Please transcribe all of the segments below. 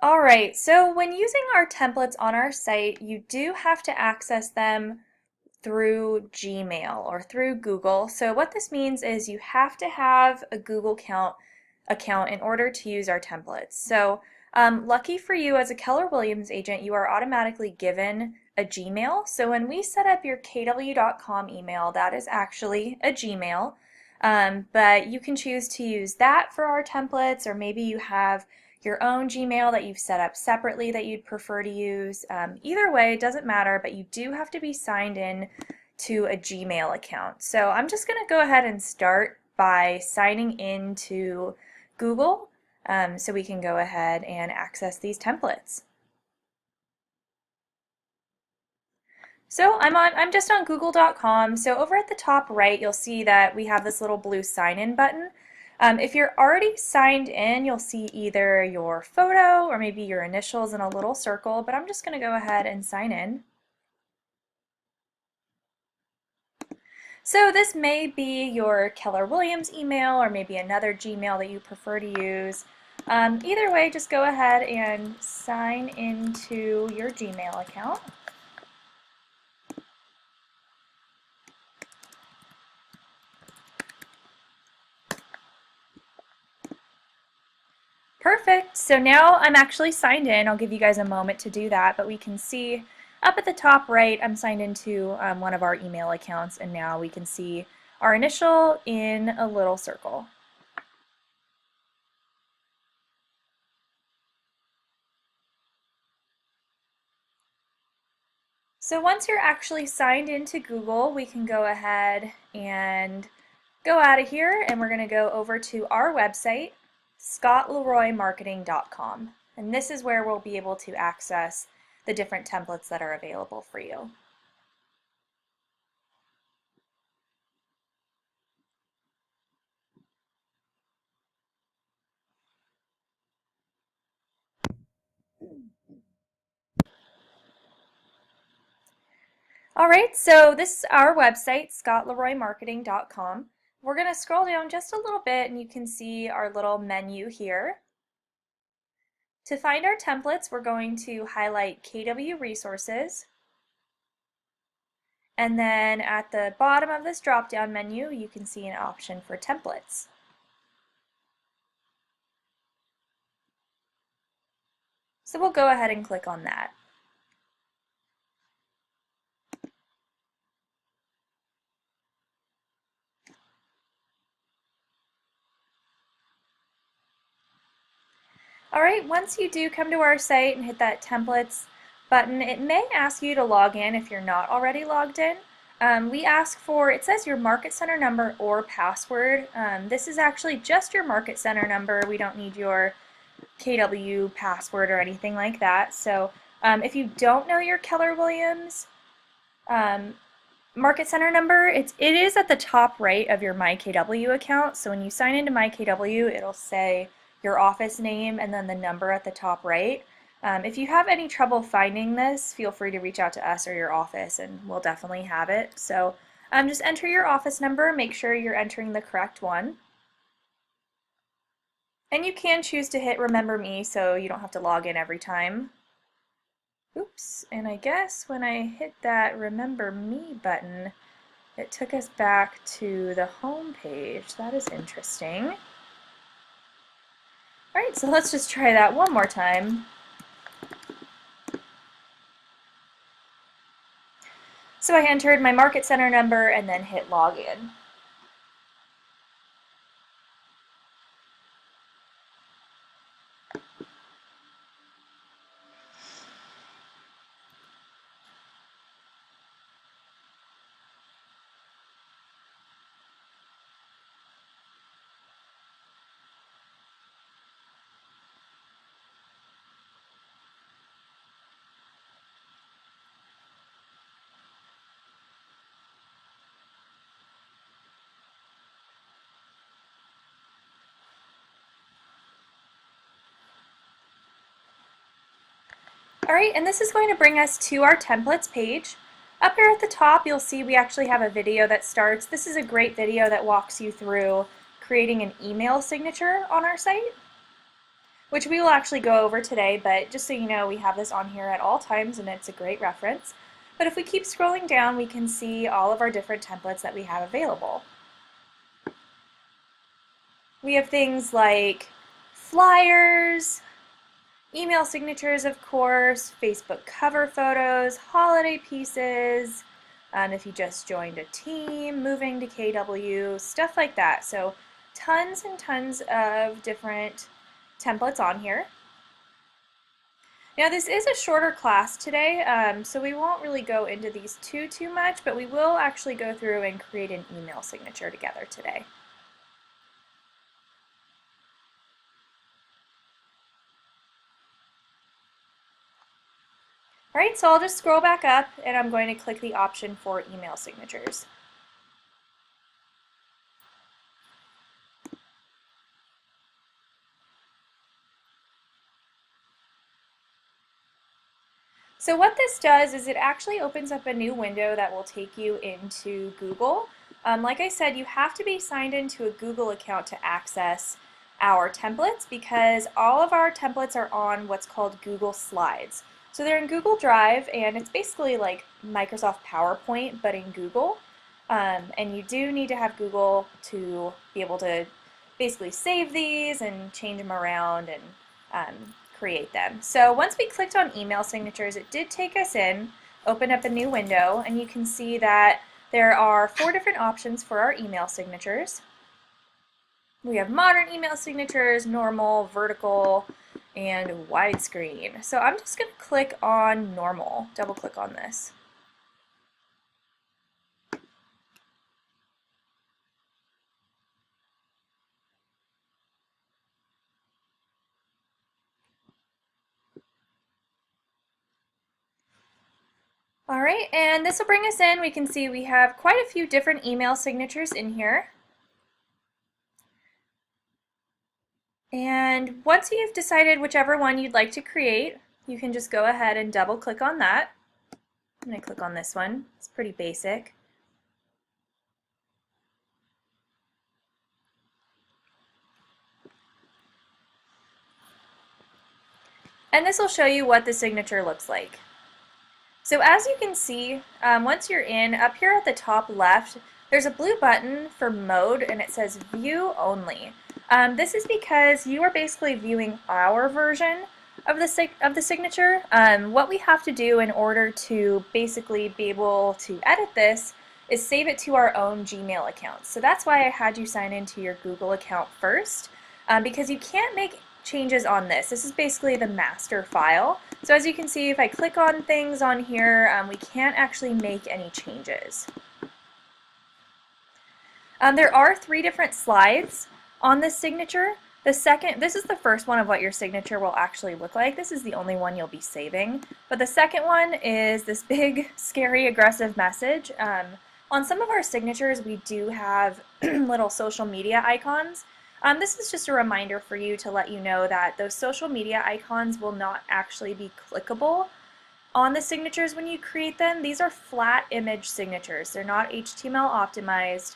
Alright, so when using our templates on our site, you do have to access them through Gmail or through Google. So what this means is you have to have a Google account in order to use our templates. So lucky for you, as a Keller Williams agent, you are automatically given a Gmail. So when we set up your kw.com email, that is actually a Gmail. But you can choose to use that for our templates, or maybe you have your own Gmail that you've set up separately that you'd prefer to use. Either way, it doesn't matter, but you do have to be signed in to a Gmail account. So I'm just going to go ahead and start by signing into Google so we can go ahead and access these templates. So I'm just on google.com. So over at the top right, you'll see that we have this little blue sign in button. If you're already signed in, you'll see either your photo or maybe your initials in a little circle, but I'm just going to go ahead and sign in. So this may be your Keller Williams email or maybe another Gmail that you prefer to use. Either way, just go ahead and sign into your Gmail account. Perfect. So now I'm actually signed in. I'll give you guys a moment to do that, but we can see up at the top right, I'm signed into one of our email accounts, and now we can see our initial in a little circle. So once you're actually signed into Google, we can go ahead and go out of here, and we're going to go over to our website, scottleroymarketing.com. And this is where we'll be able to access the different templates that are available for you. Alright, so this is our website, scottleroymarketing.com. We're going to scroll down just a little bit and you can see our little menu here. To find our templates, we're going to highlight KW Resources. And then at the bottom of this drop-down menu, you can see an option for templates. So we'll go ahead and click on that. Alright, once you do come to our site and hit that templates button, it may ask you to log in if you're not already logged in. We ask for, it says your market center number or password. This is actually just your market center number. We don't need your KW password or anything like that. So if you don't know your Keller Williams market center number, it is at the top right of your MyKW account. So when you sign into MyKW, it'll say your office name and then the number at the top right. If you have any trouble finding this, feel free to reach out to us or your office and we'll definitely have it. So just enter your office number, make sure you're entering the correct one. And you can choose to hit Remember Me so you don't have to log in every time. Oops, and I guess when I hit that Remember Me button, it took us back to the home page. That is interesting. Alright, so let's just try that one more time. So I entered my market center number and then hit login. Alright, and this is going to bring us to our templates page. Up here at the top, you'll see we actually have a video that starts. This is a great video that walks you through creating an email signature on our site. which we will actually go over today, but just so you know, we have this on here at all times and it's a great reference. But if we keep scrolling down, we can see all of our different templates that we have available. We have things like flyers, email signatures, of course, Facebook cover photos, holiday pieces, and if you just joined a team, moving to KW, stuff like that. So tons and tons of different templates on here. Now this is a shorter class today, so we won't really go into these too much, but we will actually go through and create an email signature together today. Alright, so I'll just scroll back up and I'm going to click the option for email signatures. So what this does is it actually opens up a new window that will take you into Google. Like I said, you have to be signed into a Google account to access our templates because all of our templates are on what's called Google Slides. So they're in Google Drive and it's basically like Microsoft PowerPoint but in Google. And you do need to have Google to be able to basically save these and change them around and create them. So once we clicked on email signatures, it did take us in, open up a new window, and you can see that there are 4 different options for our email signatures. We have modern email signatures, normal, vertical, and widescreen. So I'm just going to click on normal, double click on this. All right, and this will bring us in. We can see we have quite a few different email signatures in here. And once you've decided whichever one you'd like to create, you can just go ahead and double click on that. I'm going to click on this one. It's pretty basic. And this will show you what the signature looks like. So as you can see, once you're in, up here at the top left, there's a blue button for mode and it says view only. This is because you are basically viewing our version of the signature. What we have to do in order to basically be able to edit this is save it to our own Gmail account. So that's why I had you sign into your Google account first, because you can't make changes on this. This is basically the master file. So as you can see, if I click on things on here, we can't actually make any changes. There are 3 different slides on this signature. This is the first one of what your signature will actually look like. This is the only one you'll be saving. But the second one is this big, scary, aggressive message. On some of our signatures, we do have little social media icons. This is just a reminder for you to let you know that those social media icons will not actually be clickable on the signatures when you create them. These are flat image signatures. They're not HTML optimized.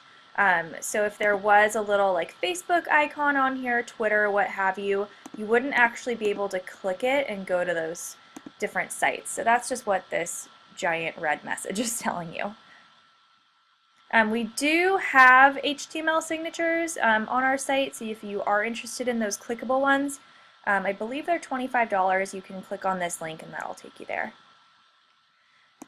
So if there was a little like Facebook icon on here, Twitter, what have you, you wouldn't actually be able to click it and go to those different sites. So that's just what this giant red message is telling you. We do have HTML signatures on our site, so if you are interested in those clickable ones, I believe they're $25. You can click on this link and that'll take you there.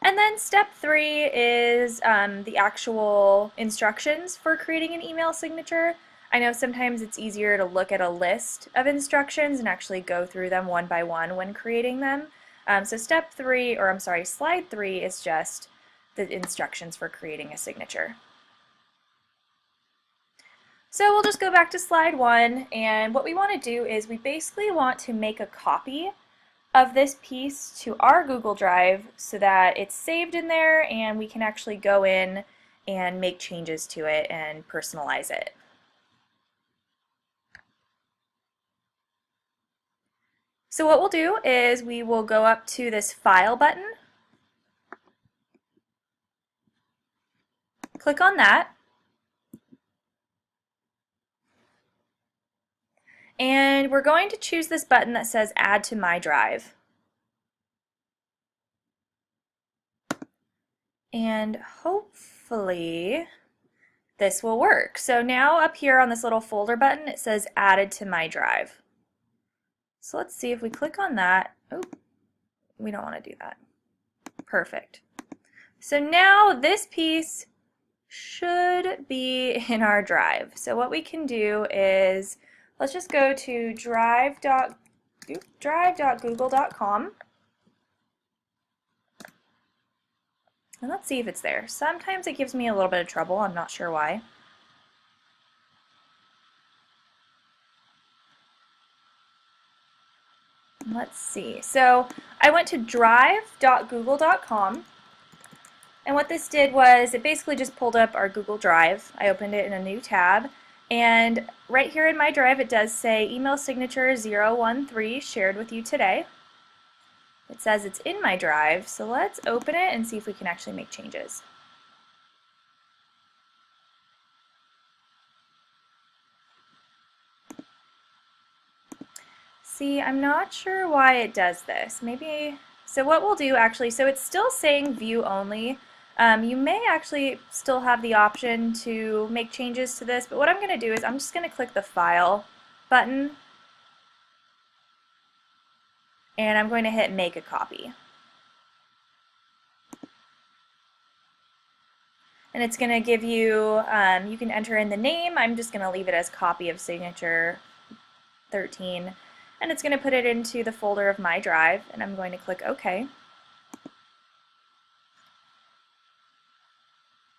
And then step 3 is the actual instructions for creating an email signature. I know sometimes it's easier to look at a list of instructions and actually go through them one by one when creating them. So slide 3 is just the instructions for creating a signature. So we'll just go back to slide 1, and what we want to do is we basically want to make a copy of this piece to our Google Drive so that it's saved in there and we can actually go in and make changes to it and personalize it. So what we'll do is we will go up to this File button, click on that, And we're going to choose this button that says Add to My Drive. And hopefully this will work. So now up here on this little folder button, it says Added to My Drive. So let's see if we click on that. Oh, we don't want to do that. Perfect. So now this piece should be in our drive. So what we can do is, let's just go to drive.google.com and let's see if it's there. Sometimes it gives me a little bit of trouble. I'm not sure why. Let's see. So I went to drive.google.com, and what this did was it basically just pulled up our Google Drive. I opened it in a new tab, and right here in my drive it does say email signature 013 shared with you today. It says it's in my drive, so let's open it and see if we can actually make changes. See, I'm not sure why it does this. Maybe, so what we'll do actually, so it's still saying view only. You may actually still have the option to make changes to this, but what I'm going to do is I'm just going to click the File button, and I'm going to hit Make a Copy. And it's going to give you, you can enter in the name. I'm just going to leave it as copy of signature 13. And it's going to put it into the folder of my drive, and I'm going to click OK.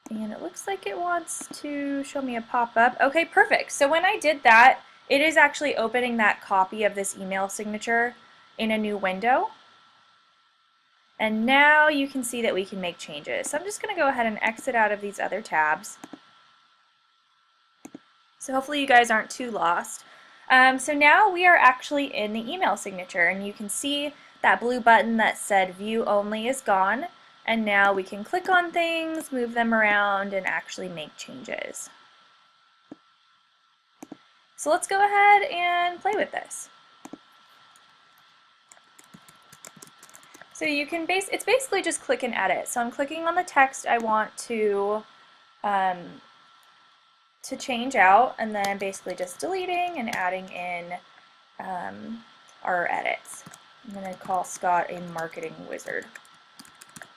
And it looks like it wants to show me a pop-up. Okay, perfect. So when I did that, it is actually opening that copy of this email signature in a new window. And now you can see that we can make changes. So I'm just going to go ahead and exit out of these other tabs. So hopefully you guys aren't too lost. So now we are actually in the email signature, and you can see that blue button that said View Only is gone, and now we can click on things, move them around, and actually make changes. So let's go ahead and play with this. So you can it's basically just click and edit. So I'm clicking on the text I want to change out, and then basically just deleting and adding in our edits. I'm going to call Scott a marketing wizard.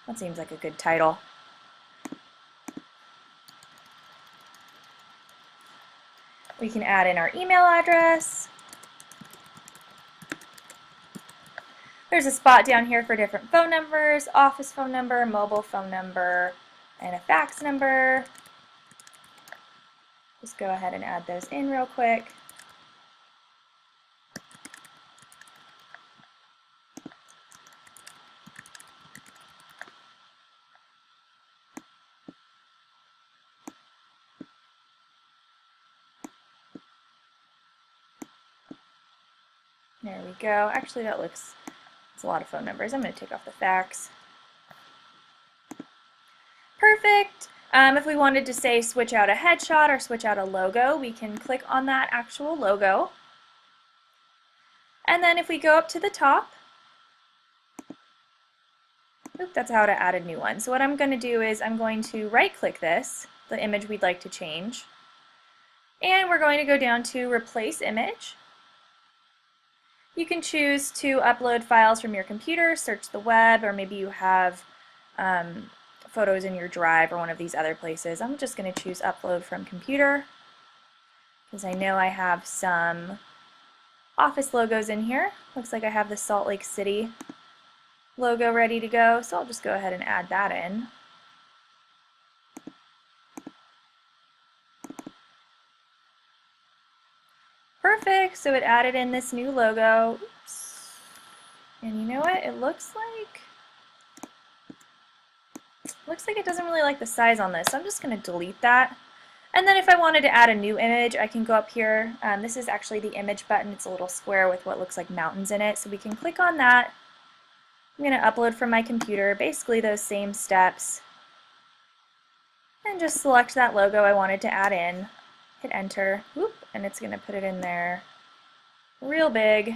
That seems like a good title. We can add in our email address. There's a spot down here for different phone numbers, office phone number, mobile phone number, and a fax number. Just go ahead and add those in real quick. There we go. Actually, that looks, it's a lot of phone numbers. I'm going to take off the fax. Perfect. If we wanted to say switch out a headshot or switch out a logo, we can click on that actual logo. And then if we go up to the top, that's how to add a new one. So what I'm going to do is I'm going to right click this, the image we'd like to change, and we're going to go down to replace image. You can choose to upload files from your computer, search the web, or maybe you have photos in your drive or one of these other places. I'm just going to choose upload from computer because I know I have some office logos in here. Looks like I have the Salt Lake City logo ready to go, so I'll just go ahead and add that in. Perfect, so it added in this new logo. Oops. And you know what, it looks like it doesn't really like the size on this, so I'm just going to delete that. And then if I wanted to add a new image, I can go up here. This is actually the image button. It's a little square with what looks like mountains in it, so we can click on that. I'm going to upload from my computer, basically those same steps, and just select that logo I wanted to add in, hit enter, whoop, and it's going to put it in there real big.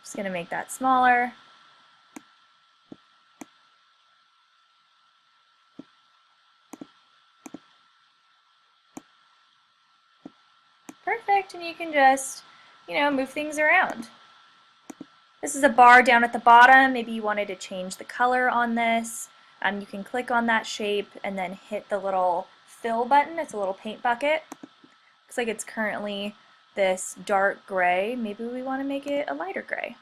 Just going to make that smaller. Perfect, and you can just, move things around. This is a bar down at the bottom. Maybe you wanted to change the color on this. You can click on that shape and then hit the little fill button. It's a little paint bucket. Looks like it's currently this dark gray. Maybe we want to make it a lighter gray.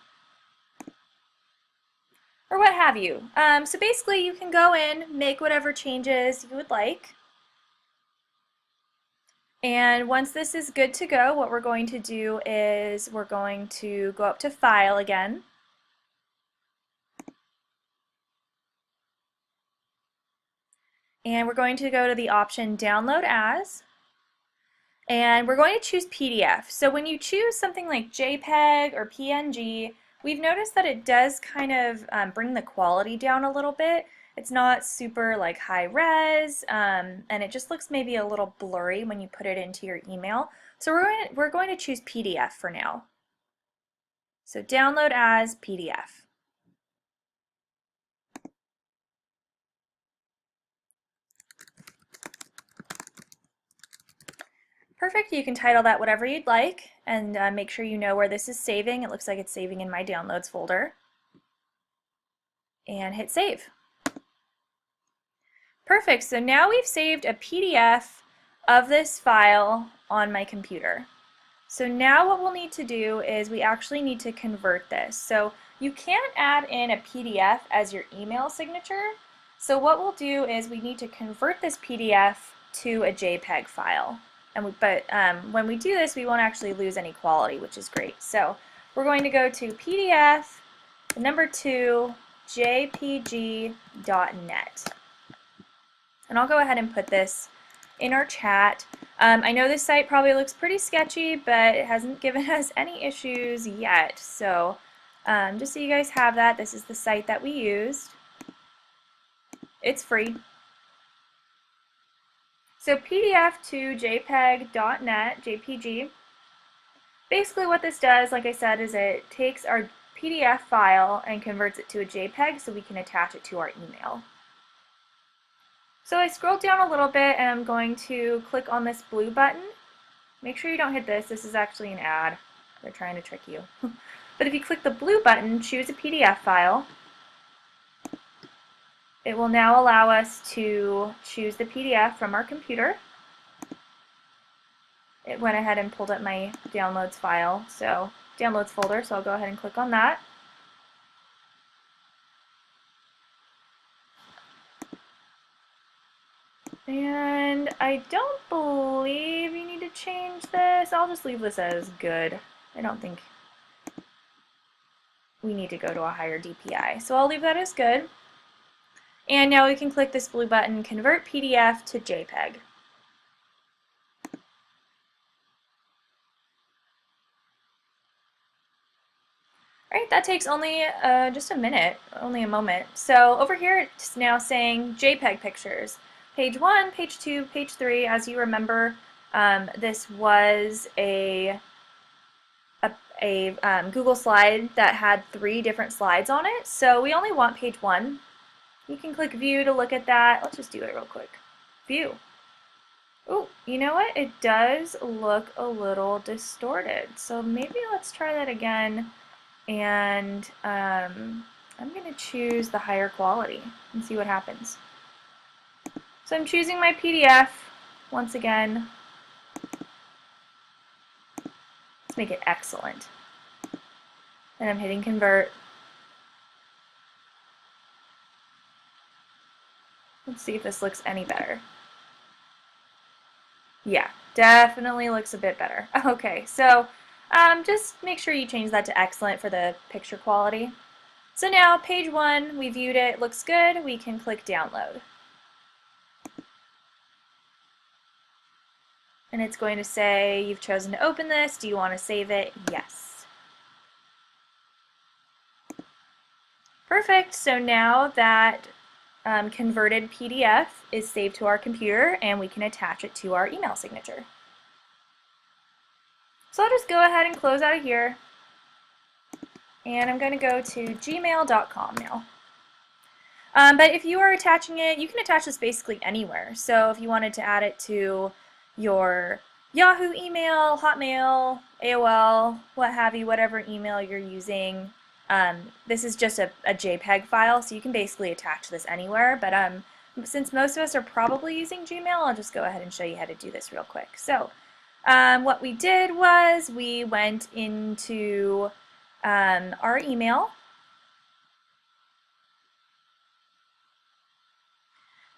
Or what have you. So basically you can go in, make whatever changes you would like. And once this is good to go, what we're going to do is we're going to go up to File again. And we're going to go to the option Download As. And we're going to choose PDF. So when you choose something like JPEG or PNG, we've noticed that it does kind of bring the quality down a little bit. It's not super like high res, and it just looks maybe a little blurry when you put it into your email. So we're going to choose PDF for now. So download as PDF. Perfect, you can title that whatever you'd like, and make sure you know where this is saving. It looks like it's saving in my downloads folder. And hit save. Perfect, so now we've saved a PDF of this file on my computer. So now what we'll need to do is we actually need to convert this. So you can't add in a PDF as your email signature. So what we'll do is we need to convert this PDF to a JPEG file. But when we do this, we won't actually lose any quality, which is great. So we're going to go to PDF, number 2, jpg.net. And I'll go ahead and put this in our chat. I know this site probably looks pretty sketchy, but it hasn't given us any issues yet. So just so you guys have that, this is the site that we used. It's free. So PDF to jpeg.net, JPG. Basically what this does, like I said, is it takes our PDF file and converts it to a JPEG so we can attach it to our email. So I scrolled down a little bit and I'm going to click on this blue button. Make sure you don't hit this. This is actually an ad. They're trying to trick you. But if you click the blue button, choose a PDF file, it will now allow us to choose the PDF from our computer. It went ahead and pulled up my downloads file, so downloads folder, so I'll go ahead and click on that. And I don't believe you need to change this. I'll just leave this as good. I don't think we need to go to a higher DPI. So I'll leave that as good. And now we can click this blue button, Convert PDF to JPEG. Alright, that takes only just a minute, only a moment. So over here it's now saying JPEG pictures. Page 1, page 2, page 3, as you remember, this was a Google slide that had 3 different slides on it, so we only want page 1. You can click View to look at that. Let's just do it real quick. View. Oh, you know what? It does look a little distorted, so maybe let's try that again, and I'm going to choose the higher quality and see what happens. So I'm choosing my PDF once again. Let's make it excellent. And I'm hitting convert. Let's see if this looks any better. Yeah, definitely looks a bit better. Okay, so just make sure you change that to excellent for the picture quality. So now page 1, we viewed it, looks good, we can click download. And it's going to say, you've chosen to open this, do you want to save it? Yes. Perfect, so now that converted PDF is saved to our computer and we can attach it to our email signature. So I'll just go ahead and close out of here. And I'm going to go to gmail.com now. But if you are attaching it, you can attach this basically anywhere. So if you wanted to add it to your Yahoo email, Hotmail, AOL, what have you, whatever email you're using, this is just a JPEG file, so you can basically attach this anywhere. But since most of us are probably using Gmail, I'll just go ahead and show you how to do this real quick. So what we did was we went into our email.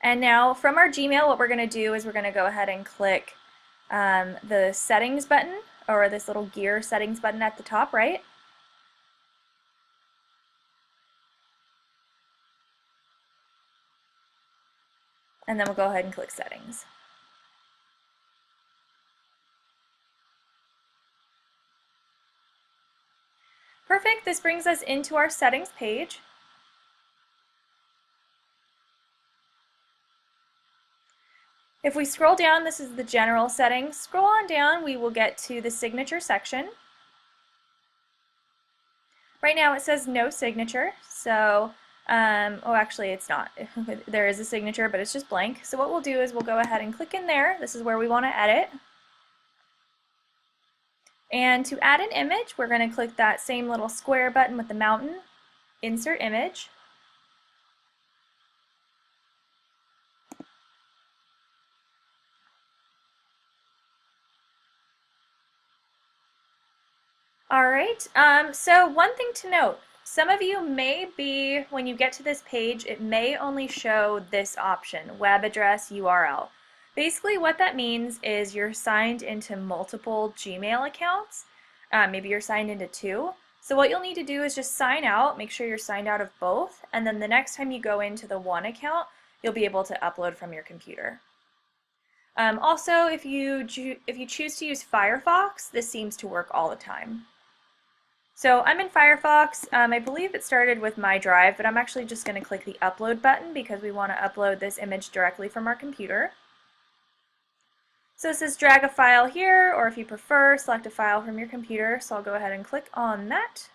And now from our Gmail, what we're going to do is we're going to go ahead and click the settings button, or this little gear settings button at the top right. And then we'll go ahead and click settings. Perfect, this brings us into our settings page. If we scroll down, this is the general settings. Scroll on down, we will get to the signature section. Right now it says no signature, so, oh actually it's not. There is a signature, but it's just blank. So what we'll do is we'll go ahead and click in there. This is where we want to edit. And to add an image, we're going to click that same little square button with the mountain, insert image. Alright, so one thing to note, some of you may be, when you get to this page, it may only show this option, web address URL. Basically what that means is you're signed into multiple Gmail accounts. Maybe you're signed into 2. So what you'll need to do is just sign out, make sure you're signed out of both, and then the next time you go into the one account, you'll be able to upload from your computer. Also, if you choose to use Firefox, this seems to work all the time. So I'm in Firefox. I believe it started with my drive, but I'm actually just going to click the upload button because we want to upload this image directly from our computer. So it says drag a file here, or if you prefer, select a file from your computer. So I'll go ahead and click on that.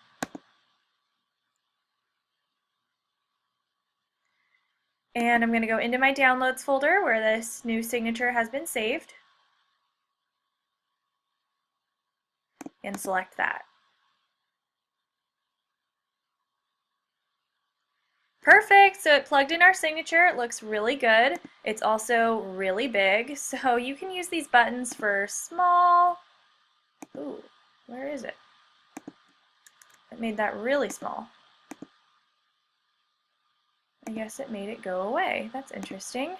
And I'm going to go into my downloads folder where this new signature has been saved and select that. Perfect, so it plugged in our signature. It looks really good. It's also really big, so you can use these buttons for small, ooh, where is it? It made that really small. I guess it made it go away. That's interesting.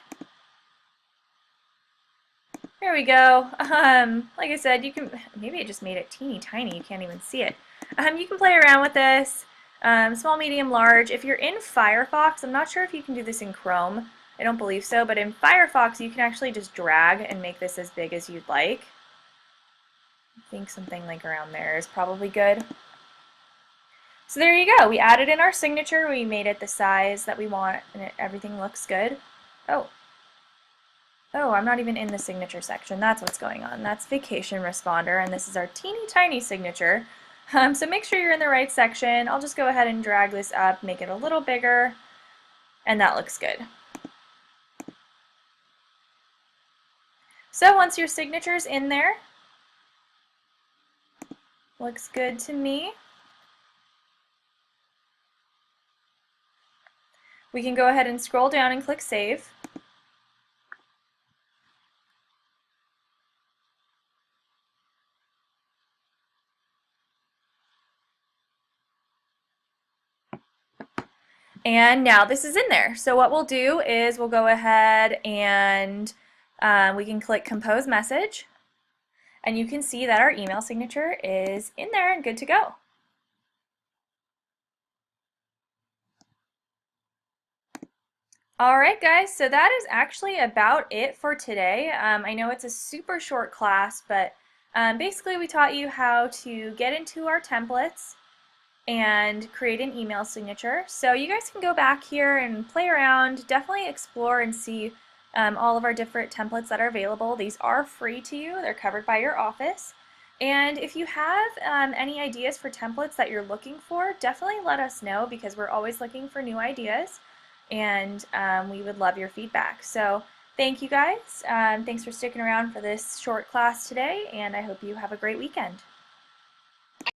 There we go. Like I said, you can, maybe it just made it teeny tiny, you can't even see it. You can play around with this. Small, medium, large. If you're in Firefox, I'm not sure if you can do this in Chrome. I don't believe so, but in Firefox you can actually just drag and make this as big as you'd like. I think something like around there is probably good. So there you go. We added in our signature. We made it the size that we want, and everything looks good. Oh, I'm not even in the signature section. That's what's going on. That's vacation responder, and this is our teeny tiny signature. So make sure you're in the right section. I'll just go ahead and drag this up, make it a little bigger, and that looks good. So once your signature's in there, looks good to me. We can go ahead and scroll down and click Save. And now this is in there. So what we'll do is we'll go ahead and we can click Compose Message. And you can see that our email signature is in there and good to go. Alright guys, so that is actually about it for today. I know it's a super short class, but basically we taught you how to get into our templates and create an email signature. So you guys can go back here and play around, definitely explore and see all of our different templates that are available. These are free to you, they're covered by your office. And if you have any ideas for templates that you're looking for, definitely let us know because we're always looking for new ideas and we would love your feedback. So thank you guys. Thanks for sticking around for this short class today and I hope you have a great weekend.